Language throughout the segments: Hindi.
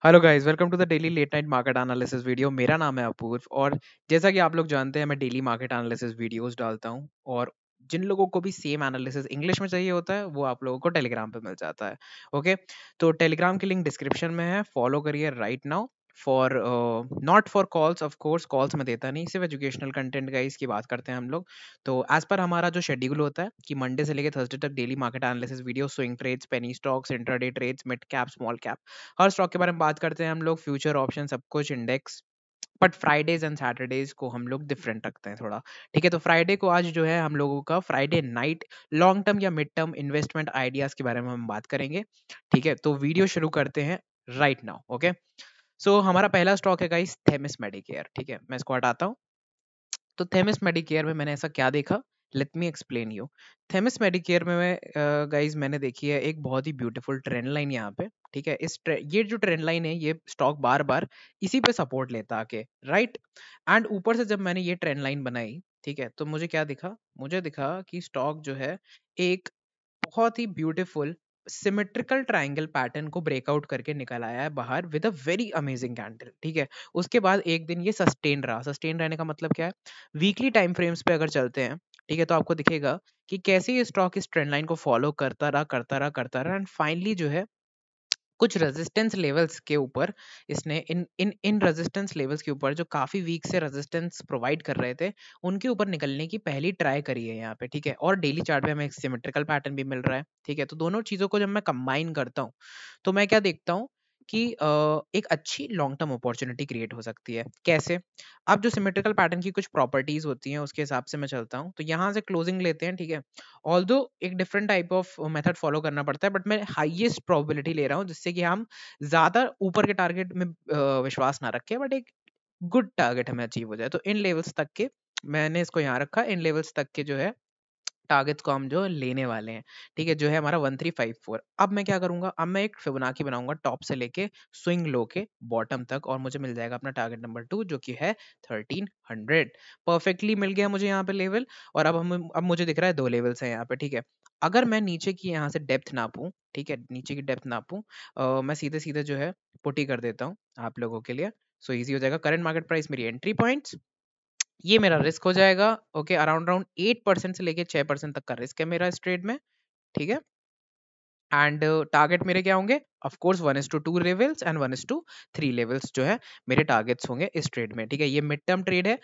Hello guys, welcome to the daily late night market analysis video. मेरा नाम है अपूर्व और जैसा कि आप लोग जानते हैं मैं डेली मार्केट एनालिसिस वीडियोस डालता हूं। और जिन लोगों को भी सेम एनालिसिस इंग्लिश में चाहिए होता है वो आप लोगों को टेलीग्राम पे मिल जाता है। ओके, तो टेलीग्राम की लिंक डिस्क्रिप्शन में है, फॉलो करिए right now. For not for calls, of course calls में देता नहीं, सिर्फ एजुकेशनल कंटेंट गाइस की बात करते हैं हम लोग। तो एज पर हमारा जो शेड्यूल होता है कि मंडे से लेकर थर्सडे तक daily market analysis video, swing trades, penny stocks, intraday trades, mid cap, small cap, हर स्टॉक के बारे में बात करते हैं हम लोग, फ्यूचर ऑप्शन सब कुछ, index. But Fridays and Saturdays को हम लोग डिफरेंट रखते हैं थोड़ा। ठीक है, तो फ्राइडे को आज जो है हम लोगों का फ्राइडे नाइट लॉन्ग टर्म या मिड टर्म इन्वेस्टमेंट आइडियाज के बारे में हम बात करेंगे। ठीक है, तो वीडियो शुरू करते हैं राइट नाउ। ओके, सो हमारा पहला स्टॉक है गाइस थेमिस मेडिकेयर। ठीक है, मैं इसको हटाता हूँ। तो थेमिस मेडिकेयर में मैंने ऐसा क्या देखा, let me explain you. Themis Medicare में मैं गाइज मैंने देखी है एक बहुत ही ब्यूटीफुल ट्रेंड लाइन यहाँ पे। ठीक है, ये जो ट्रेंड लाइन है ये स्टॉक बार बार इसी पे सपोर्ट लेता आके, राइट। एंड ऊपर से जब मैंने ये ट्रेंड लाइन बनाई, ठीक है, तो मुझे क्या दिखा, मुझे दिखा कि स्टॉक जो है एक बहुत ही ब्यूटीफुल सिमेट्रिकल ट्रायंगल पैटर्न को ब्रेकआउट करके निकल आया है बाहर with a very amazing candle. ठीक है, उसके बाद एक दिन ये सस्टेन रहा। सस्टेन रहने का मतलब क्या है, वीकली टाइम फ्रेम्स पे अगर चलते हैं, ठीक है, तो आपको दिखेगा कि कैसे ये स्टॉक इस ट्रेंड लाइन को फॉलो करता रहा एंड फाइनली जो है कुछ रेजिस्टेंस लेवल्स के ऊपर इसने इन इन इन रेजिस्टेंस लेवल्स के ऊपर जो काफी वीक से रेजिस्टेंस प्रोवाइड कर रहे थे उनके ऊपर निकलने की पहली ट्राई करी है यहाँ पे। ठीक है, और डेली चार्ट में हमें एक सिमेट्रिकल पैटर्न भी मिल रहा है। ठीक है, तो दोनों चीजों को जब मैं कंबाइन करता हूँ तो मैं क्या देखता हूँ कि एक अच्छी लॉन्ग टर्म अपॉर्चुनिटी क्रिएट हो सकती है। कैसे? अब जो सिमेट्रिकल पैटर्न की कुछ प्रॉपर्टीज होती हैं उसके हिसाब से मैं चलता हूँ, तो यहाँ से क्लोजिंग लेते हैं। ठीक है, ऑल्दो एक different type of method follow करना पड़ता है, बट मैं हाईएस्ट प्रोबेबिलिटी ले रहा हूँ जिससे कि हम ज्यादा ऊपर के टारगेट में विश्वास ना रखें, बट एक गुड टारगेट हमें अचीव हो जाए। तो इन लेवल्स तक के मैंने इसको यहाँ रखा, इन लेवल्स तक के जो है टारगेट्स को हम जो लेने वाले हैं। ठीक है, जो है हमारा 1354। अब मैं क्या करूंगा, अब मैं एक फिबोनाची बनाऊंगा टॉप से लेके स्विंग लो के बॉटम तक, और मुझे मिल जाएगा अपना टारगेट नंबर 2 जो कि है 1300। परफेक्टली मिल गया मुझे यहाँ पे लेवल। और अब मुझे दिख रहा है दो लेवल्स हैं यहाँ पे। ठीक है, अगर मैं नीचे की यहाँ से डेप्थ नापूं, ठीक है, नीचे की डेप्थ नापूं, मैं सीधे सीधे जो है पुटी कर देता हूँ आप लोगों के लिए, सो इजी हो जाएगा। करंट मार्केट प्राइस मेरी एंट्री पॉइंट्स, ये मेरा रिस्क हो जाएगा। ओके, अराउंड अराउंड 8% से लेके 6% तक का रिस्क है मेरा इस ट्रेड में। ठीक है, एंड टारगेट मेरे क्या होंगे, of course 1:2 levels and 1:3 levels जो है मेरे टारगेट्स होंगे इस ट्रेड में। ठीक है, ये मिड टर्म ट्रेड है,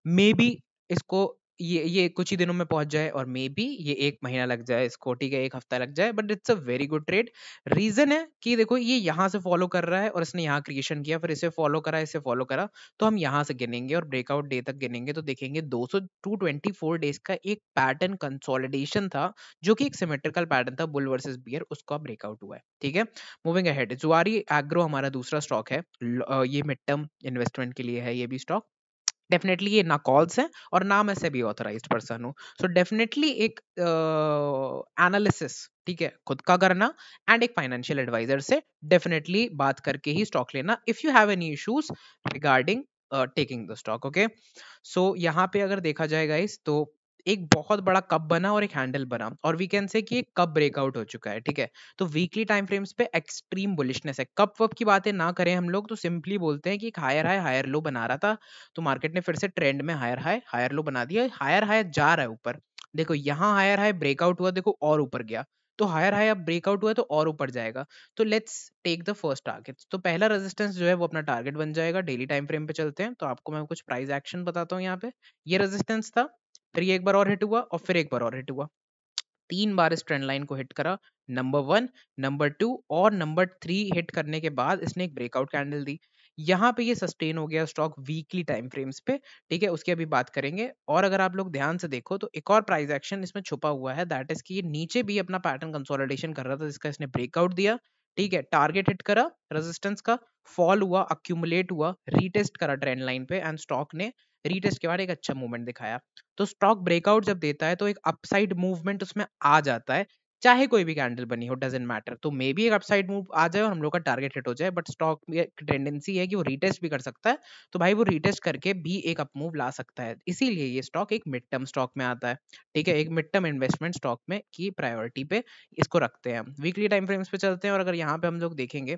मे बी इसको ये कुछ ही दिनों में पहुंच जाए, और मे बी ये एक महीना लग जाए इसको, ठीक है, एक हफ्ता लग जाए, but it's a very good trade. Reason है कि देखो ये यहाँ से फॉलो कर रहा है और इसने यहाँ क्रिएशन किया, फिर इसे फॉलो करा, इसे फॉलो करा, तो हम यहाँ से गिनेंगे और ब्रेकआउट डे तक गिनेंगे तो देखेंगे 224 डेज का एक पैटर्न कंसोलिडेशन था, जो कि एक सिमेट्रिकल पैटर्न था बुल वर्सेस बियर, उसका ब्रेकआउट हुआ है। ठीक है, मूविंग अहेड, जुआरी एग्रो हमारा दूसरा स्टॉक है। ये मिड टर्म इन्वेस्टमेंट के लिए है ये भी स्टॉक। डेफिनेटली ये ना कॉल्स है और ना मैं सेबी ऑथराइज्ड पर्सन हूँ, सो डेफिनेटली एक एनालिसिस, ठीक है, खुद का करना एंड एक फाइनेंशियल एडवाइजर से डेफिनेटली बात करके ही स्टॉक लेना if you have any issues regarding taking the stock. Okay, so यहाँ पे अगर देखा जाए गाइस तो एक बहुत बड़ा कप बना और एक हैंडल बना, और वी कैन से कि एक कप ब्रेकआउट हो चुका है। ठीक है, तो वीकली टाइम फ्रेम्स पे एक्सट्रीम बुलिशनेस है। कप वप की बातें ना करें हम लोग, तो सिंपली बोलते हैं कि एक हायर हाई हायर लो बना रहा था, तो मार्केट ने फिर से ट्रेंड में हायर हाई हायर लो बना दिया, हायर हाई जा रहा है ऊपर। देखो यहाँ हायर हाई ब्रेकआउट हुआ, देखो और ऊपर गया, तो हायर हाई अब ब्रेकआउट हुआ है तो और ऊपर जाएगा। तो let's take the first target. तो पहला रेजिस्टेंस जो है वो अपना टारगेट बन जाएगा। डेली टाइम फ्रेम पे चलते हैं तो आपको मैं कुछ प्राइस एक्शन बताता हूँ यहाँ पे। ये रेजिस्टेंस था, फिर ये एक बार और हिट हुआ और फिर एक बार और हिट हुआ, 3 बार इस ट्रेंड लाइन को हिट करा। नंबर 1, नंबर 2 और नंबर 3 हिट करने के बाद इसने एक ब्रेकआउट कैंडल दी। यहाँ पे ये सस्टेन हो गया स्टॉक वीकली टाइम फ्रेम्स पे। ठीक है, उसकी अभी बात करेंगे। और अगर आप लोग ध्यान से देखो तो एक और प्राइस एक्शन इसमें छुपा हुआ है, दैट इज कि ये नीचे भी अपना पैटर्न कंसोलिडेशन कर रहा था जिसका इसने ब्रेकआउट दिया। ठीक है, टारगेट हिट करा, रेजिस्टेंस का फॉल हुआ, अक्यूमुलेट हुआ, रीटेस्ट करा ट्रेंड लाइन पे एंड स्टॉक ने रीटेस्ट के बाद एक अच्छा मूवमेंट दिखाया। तो स्टॉक ब्रेकआउट जब देता है तो एक अपसाइड मूवमेंट उसमें आ जाता है, चाहे कोई भी कैंडल बनी हो, डजेंट मैटर। तो मे बी एक अपसाइड मूव आ जाए और हम लोग का टारगेट हिट हो जाए, बट स्टॉक में एक टेंडेंसी है कि वो रीटेस्ट भी कर सकता है, तो भाई वो रीटेस्ट करके भी एक अप मूव ला सकता है, इसीलिए ये स्टॉक एक मिड टर्म स्टॉक में आता है। ठीक है, एक मिड टर्म इन्वेस्टमेंट स्टॉक में की प्रायोरिटी पे इसको रखते हैं हम। वीकली टाइम फ्रेम्स पे चलते हैं और अगर यहाँ पे हम लोग देखेंगे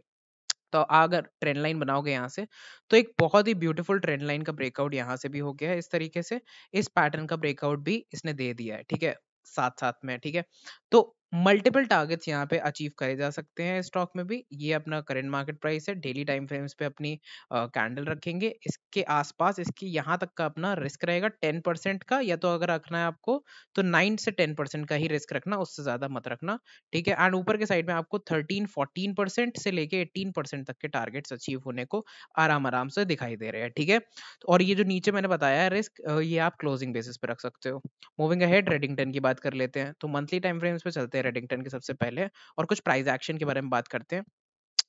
तो अगर ट्रेंड लाइन बनाओगे यहाँ से, तो एक बहुत ही ब्यूटीफुल ट्रेंड लाइन का ब्रेकआउट यहाँ से भी हो गया है इस तरीके से। इस पैटर्न का ब्रेकआउट भी इसने दे दिया है, ठीक है, साथ साथ में, ठीक है। तो मल्टीपल टारगेट्स यहाँ पे अचीव करे जा सकते हैं स्टॉक में भी। ये अपना करंट मार्केट प्राइस है, डेली टाइम फ्रेम्स पे अपनी कैंडल रखेंगे, इसके आसपास इसकी यहाँ तक का अपना रिस्क रहेगा 10% का, या तो अगर रखना है आपको तो 9 से 10% का ही रिस्क रखना, उससे ज्यादा मत रखना, ठीक है। एंड ऊपर के साइड में आपको 13-14% से लेके 18% तक के टारगेट्स अचीव होने को आराम आराम से दिखाई दे रहे हैं, ठीक है। और ये जो नीचे मैंने बताया है रिस्क, ये आप क्लोजिंग बेसिस पे रख सकते हो। मूविंग अहेड, रेडिंगटन की बात कर लेते हैं, तो मंथली टाइम फ्रेम्स पे चलते हैं रेडिंगटन के सबसे पहले, और कुछ प्राइस एक्शन के बारे में बात करते हैं।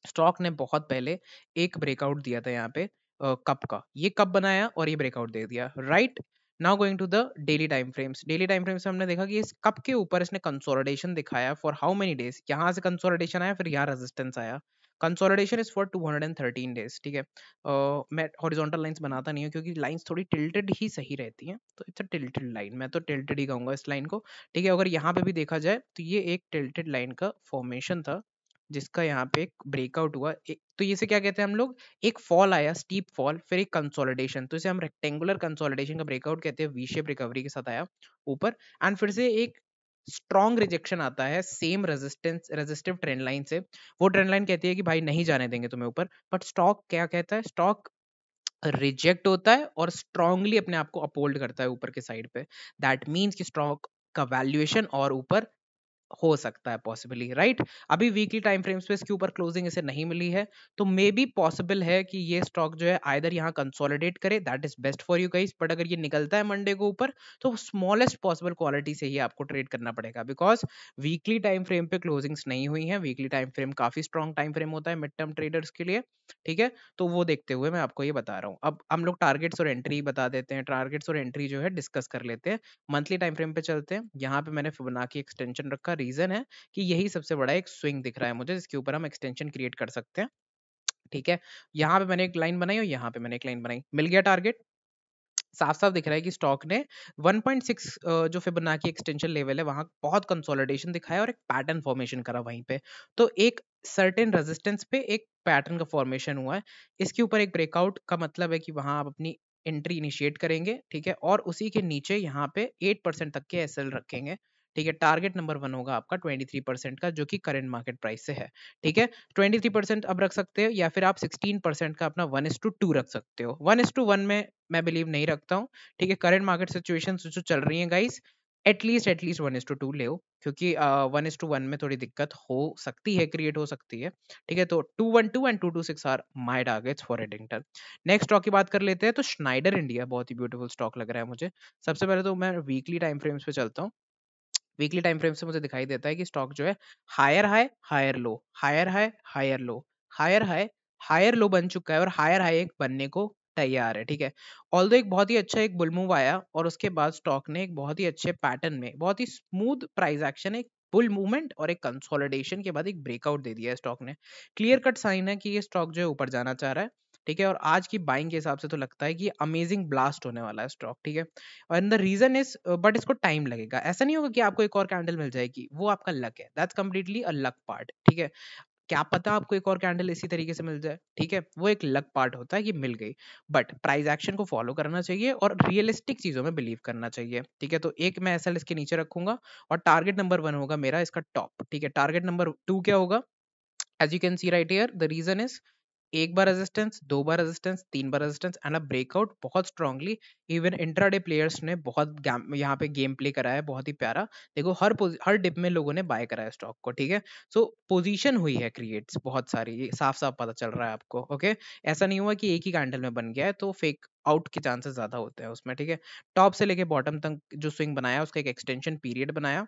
स्टॉक ने बहुत पहले एक ब्रेकआउट दिया था यहाँ पे कप का, ये कप बनाया और ये ब्रेकआउट दे दिया, right. Now going to the daily time frames. Daily time frames में हमने देखा कि इस कप के ऊपर इसने कंसोलिडेशन दिखाया फॉर हाउ मेनी डेज, यहाँ से कंसोलिडेशन आया, फिर यहाँ रेजिस्टेंस आया। कंसोलिडेशन इज फॉर 213 डेज, ठीक है। मैं हॉरिजॉन्टल लाइंस बनाता नहीं हूँ क्योंकि लाइंस थोड़ी टिल्टेड ही सही रहती हैं, तो इट्स अ टिल्टेड लाइन, मैं तो टिल्टेड ही कहूंगा इस लाइन को, ठीक है। अगर यहाँ पे भी देखा जाए तो ये एक टिल्टेड लाइन का फॉर्मेशन था, जिसका यहाँ पे एक ब्रेकआउट हुआ, तो इसे क्या कहते हैं हम लोग, एक फॉल आया, स्टीप फॉल, फिर एक कंसोलिडेशन, तो इसे हम रेक्टेंगुलर कंसोलिडेशन का ब्रेकआउट कहते हैं, वी शेप रिकवरी के साथ आया ऊपर, एंड फिर से एक स्ट्रॉन्ग रिजेक्शन आता है सेम रेजिस्टिव ट्रेंड लाइन से। वो ट्रेंड लाइन कहती है कि भाई नहीं जाने देंगे तुम्हें ऊपर, बट स्टॉक क्या कहता है, स्टॉक रिजेक्ट होता है और स्ट्रांगली अपने आप को अपहोल्ड करता है ऊपर के साइड पे। दैट मीन्स कि स्टॉक का वैल्यूएशन और ऊपर हो सकता है पॉसिबली, राइट। अभी वीकली टाइम फ्रेम्स पे इसके ऊपर क्लोजिंग इसे नहीं मिली है, तो मे बी पॉसिबल है कि ये स्टॉक जो है आइदर यहाँ कंसोलिडेट करे, that is best for you guys, but अगर ये निकलता है मंडे को ऊपर, तो स्मॉलेस्ट पॉसिबल क्वालिटी से ही आपको ट्रेड करना पड़ेगा, बिकॉज वीकली टाइम फ्रेम पे क्लोजिंग्स नहीं हुई है। वीकली टाइम फ्रेम काफी स्ट्रॉन्ग टाइम फ्रेम होता है मिड टर्म ट्रेडर्स के लिए, ठीक है। तो वो देखते हुए मैं आपको ये बता रहा हूँ। अब हम लोग टारगेट्स और एंट्री बता देते हैं, टारगेट्स और एंट्री जो है डिस्कस कर लेते हैं। मंथली टाइम फ्रेम पे चलते हैं, यहाँ पे मैंने फिबोनाची एक्सटेंशन रखा, रीजन है कि यही सबसे बड़ा एक स्विंग दिख रहा है मुझे, जिसके ऊपर हम एक्सटेंशन क्रिएट कर सकते हैं, ठीक है। यहाँ पे मैंने एक लाइन बनाई और यहाँ पे मैंने एक लाइन बनाई, मिल गया टारगेट। साफ साफ दिख रहा है कि स्टॉक ने 1.6 जो फिबोनाची एक्सटेंशन लेवल है वहां बहुत कंसोलिडेशन दिखाया और एक पैटर्न फॉर्मेशन करा वहीं पे, तो एक सर्टेन रेजिस्टेंस पे एक पैटर्न का फॉर्मेशन हुआ है। इसके ऊपर एक ब्रेकआउट का मतलब है कि वहां आप अपनी एंट्री इनिशिएट करेंगे, ठीक है, और उसी के नीचे यहाँ पे 8% तक के एसएल रखेंगे, ठीक है। टारगेट नंबर 1 होगा आपका 23% का, जो कि करंट मार्केट प्राइस से है, ठीक है। 23% अब रख सकते हो, या फिर आप 16% का अपना 1:2 रख सकते हो। 1:1 में मैं बिलीव नहीं रखता हूँ, ठीक है। करंट मार्केट सिचुएशन जो चल रही है गाइस, एटलीस्ट 1:2 ले, क्योंकि 1:1 में थोड़ी दिक्कत हो सकती है, क्रिएट हो सकती है, ठीक है। तो 212 and 226 are my targets for Eddington. Next stock की बात कर लेते हैं, तो स्नाइडर इंडिया बहुत ही ब्यूटीफुल स्टॉक लग रहा है मुझे। सबसे पहले तो मैं वीकली टाइम फ्रेम्स पे चलता हूँ। वीकली टाइम फ्रेम से मुझे दिखाई देता है कि स्टॉक जो है higher high higher low, higher high higher low, higher high higher low बन चुका है, और हायर हाई एक बनने को तैयार है, ठीक है। ऑल्दो एक बहुत ही अच्छा एक बुल मूव आया, और उसके बाद स्टॉक ने एक बहुत ही अच्छे पैटर्न में बहुत ही स्मूथ प्राइस एक्शन, एक बुल मूवमेंट और एक कंसोलिडेशन के बाद एक ब्रेकआउट दे दिया है स्टॉक ने। क्लियर कट साइन है कि ये स्टॉक जो है ऊपर जाना चाह रहा है, ठीक है। और आज की बाइंग के हिसाब से तो लगता है कि अमेजिंग ब्लास्ट होने वाला है स्टॉक, ठीक है। And the reason is, but इसको टाइम लगेगा, ऐसा नहीं होगा कि आपको एक और कैंडल मिल जाएगी, वो आपका लक है, that's completely a luck part, ठीक है। क्या पता आपको एक और कैंडल इसी तरीके से मिल जाए, ठीक है, वो एक लक पार्ट होता है कि मिल गई, बट प्राइस एक्शन को फॉलो करना चाहिए और रियलिस्टिक चीजों में बिलीव करना चाहिए, ठीक है। तो एक मैं एसएल इसके नीचे रखूंगा, और टारगेट नंबर 1 होगा मेरा इसका टॉप, ठीक है। टारगेट नंबर 2 क्या होगा, as you can see right here, the reason is एक बार रेजिस्टेंस, दो बार रेजिस्टेंस, तीन बार रेजिस्टेंस एंड अ ब्रेकआउट बहुत स्ट्रांगली। इवन इंट्राडे प्लेयर्स ने बहुत यहाँ पे गेम प्ले करा है बहुत ही प्यारा। देखो हर डिप में लोगों ने बाय करा है स्टॉक को, ठीक है। सो पोजीशन हुई है क्रिएट्स बहुत सारी, ये साफ साफ पता चल रहा है आपको, ओके। ऐसा नहीं हुआ कि एक ही कैंडल में बन गया है, तो फेक आउट के चांसेस ज्यादा होते हैं उसमें, ठीक है। टॉप से लेके बॉटम तक जो स्विंग बनाया उसका एक एक्सटेंशन पीरियड बनाया,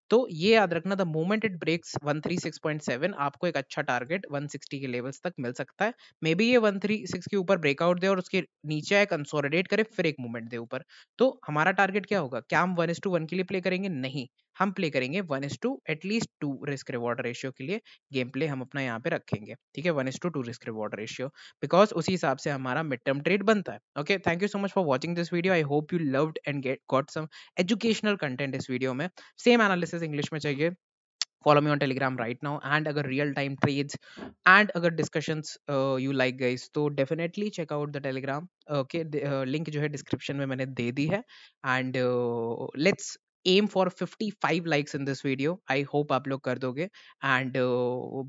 तो ये याद रखना, द मोमेंट इट ब्रेक्स 136.7 आपको एक अच्छा टारगेट 160 के लेवल्स तक मिल सकता है। मे बी ये 136 के ऊपर ब्रेकआउट दे और उसके नीचे आए, कंसोलिडेट करे, फिर एक मूवमेंट दे ऊपर। तो हमारा टारगेट क्या होगा, क्या हम 1:1 के लिए प्ले करेंगे, नहीं, हम प्ले करेंगे 1:2 एटलीस्ट 2 रिस्क रिवॉर्ड रेशियो के लिए गेम प्ले हम अपना यहाँ पे रखेंगे, ठीक है। 1:2 रिस्क रिवॉर्ड रेशियो, बिकॉज उसी हिसाब से हमारा मिड टर्म ट्रेड बनता है, okay. Thank you so much for watching this video, I hope you loved and get got some educational content इस वीडियो में। सेम एनालिसिस इंग्लिश में चाहिए follow me on Telegram right now. And अगर real time trades and अगर discussions you like guys, तो definitely check out the Telegram. Okay, link जो है description में मैंने दे दी है. And let's aim for 55 likes in this video. I hope आप लोग कर दोगे. And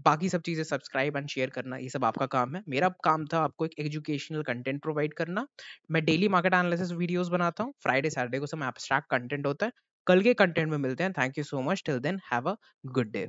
बाकी सब चीज़ें subscribe and share करना, ये सब आपका काम है. मेरा काम था आपको एक educational content provide करना. मैं daily market analysis videos बनाता हूँ. Friday Saturday को सब abstract content होता है. कल के कंटेंट में मिलते हैं. Thank you so much. Till then have a good day.